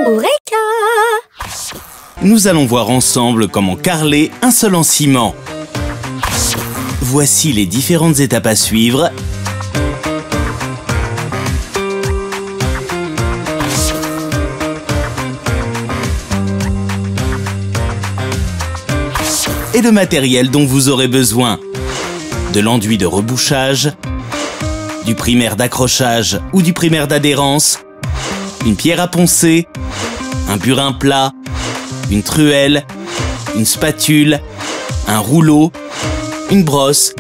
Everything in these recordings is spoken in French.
Eureka! Nous allons voir ensemble comment carreler un sol en ciment. Voici les différentes étapes à suivre. Et le matériel dont vous aurez besoin. De l'enduit de rebouchage, du primaire d'accrochage ou du primaire d'adhérence, une pierre à poncer, un burin plat, une truelle, une spatule, un rouleau, une brosse,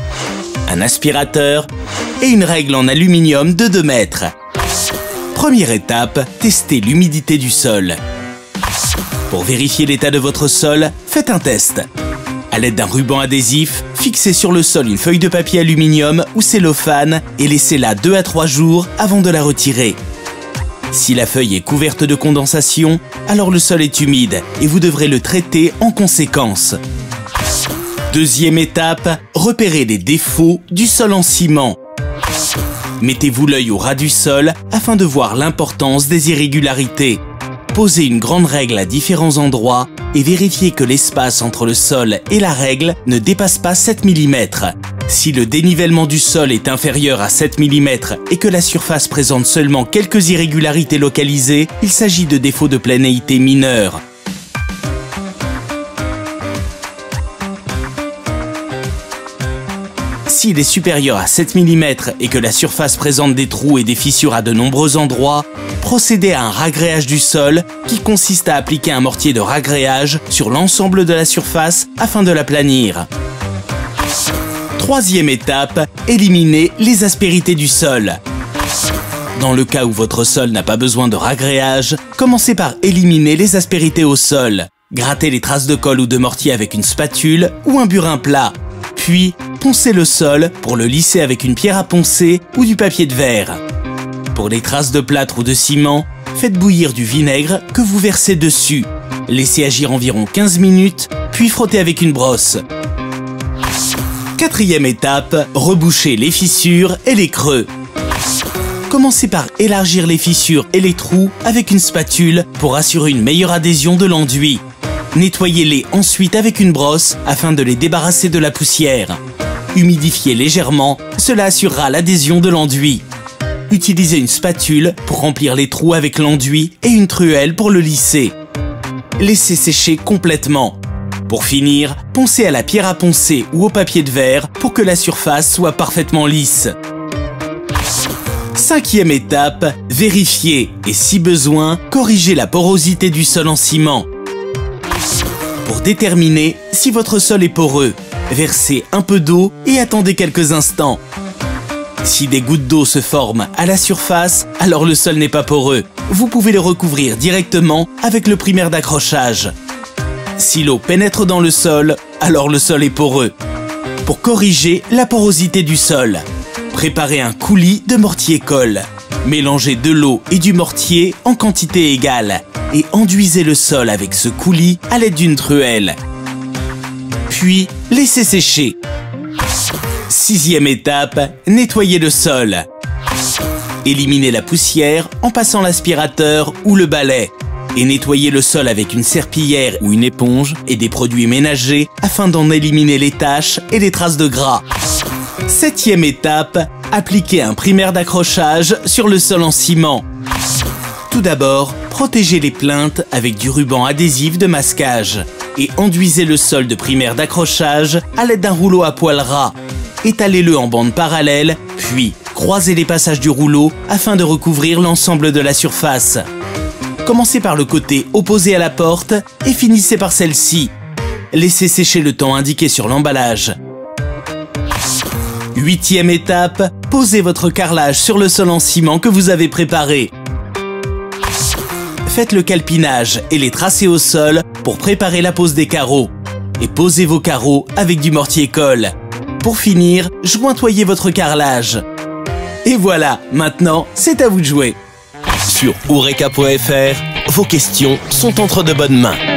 un aspirateur et une règle en aluminium de 2 mètres. Première étape, tester l'humidité du sol. Pour vérifier l'état de votre sol, faites un test. À l'aide d'un ruban adhésif, fixez sur le sol une feuille de papier aluminium ou cellophane et laissez-la 2 à 3 jours avant de la retirer. Si la feuille est couverte de condensation, alors le sol est humide et vous devrez le traiter en conséquence. Deuxième étape, repérez les défauts du sol en ciment. Mettez-vous l'œil au ras du sol afin de voir l'importance des irrégularités. Posez une grande règle à différents endroits et vérifiez que l'espace entre le sol et la règle ne dépasse pas 7 mm. Si le dénivellement du sol est inférieur à 7 mm et que la surface présente seulement quelques irrégularités localisées, il s'agit de défauts de planéité mineurs. S'il est supérieur à 7 mm et que la surface présente des trous et des fissures à de nombreux endroits, procédez à un ragréage du sol qui consiste à appliquer un mortier de ragréage sur l'ensemble de la surface afin de l'aplanir. Troisième étape, éliminez les aspérités du sol. Dans le cas où votre sol n'a pas besoin de ragréage, commencez par éliminer les aspérités au sol. Grattez les traces de colle ou de mortier avec une spatule ou un burin plat. Puis, poncez le sol pour le lisser avec une pierre à poncer ou du papier de verre. Pour les traces de plâtre ou de ciment, faites bouillir du vinaigre que vous versez dessus. Laissez agir environ 15 minutes, puis frottez avec une brosse. Quatrième étape, rebouchez les fissures et les creux. Commencez par élargir les fissures et les trous avec une spatule pour assurer une meilleure adhésion de l'enduit. Nettoyez-les ensuite avec une brosse afin de les débarrasser de la poussière. Humidifiez légèrement, cela assurera l'adhésion de l'enduit. Utilisez une spatule pour remplir les trous avec l'enduit et une truelle pour le lisser. Laissez sécher complètement. Pour finir, poncez à la pierre à poncer ou au papier de verre pour que la surface soit parfaitement lisse. Cinquième étape, vérifiez et si besoin, corrigez la porosité du sol en ciment. Pour déterminer si votre sol est poreux, versez un peu d'eau et attendez quelques instants. Si des gouttes d'eau se forment à la surface, alors le sol n'est pas poreux. Vous pouvez le recouvrir directement avec le primaire d'accrochage. Si l'eau pénètre dans le sol, alors le sol est poreux. Pour corriger la porosité du sol, préparez un coulis de mortier-colle. Mélangez de l'eau et du mortier en quantité égale et enduisez le sol avec ce coulis à l'aide d'une truelle. Puis, laissez sécher. Sixième étape, nettoyez le sol. Éliminez la poussière en passant l'aspirateur ou le balai. Et nettoyez le sol avec une serpillière ou une éponge et des produits ménagers afin d'en éliminer les taches et les traces de gras. Septième étape, appliquez un primaire d'accrochage sur le sol en ciment. Tout d'abord, protégez les plinthes avec du ruban adhésif de masquage et enduisez le sol de primaire d'accrochage à l'aide d'un rouleau à poil ras. Étalez-le en bande parallèle, puis croisez les passages du rouleau afin de recouvrir l'ensemble de la surface. Commencez par le côté opposé à la porte et finissez par celle-ci. Laissez sécher le temps indiqué sur l'emballage. Huitième étape, posez votre carrelage sur le sol en ciment que vous avez préparé. Faites le calpinage et les tracés au sol pour préparer la pose des carreaux. Et posez vos carreaux avec du mortier-colle. Pour finir, jointoyez votre carrelage. Et voilà, maintenant, c'est à vous de jouer. Sur Eureka.fr, vos questions sont entre de bonnes mains.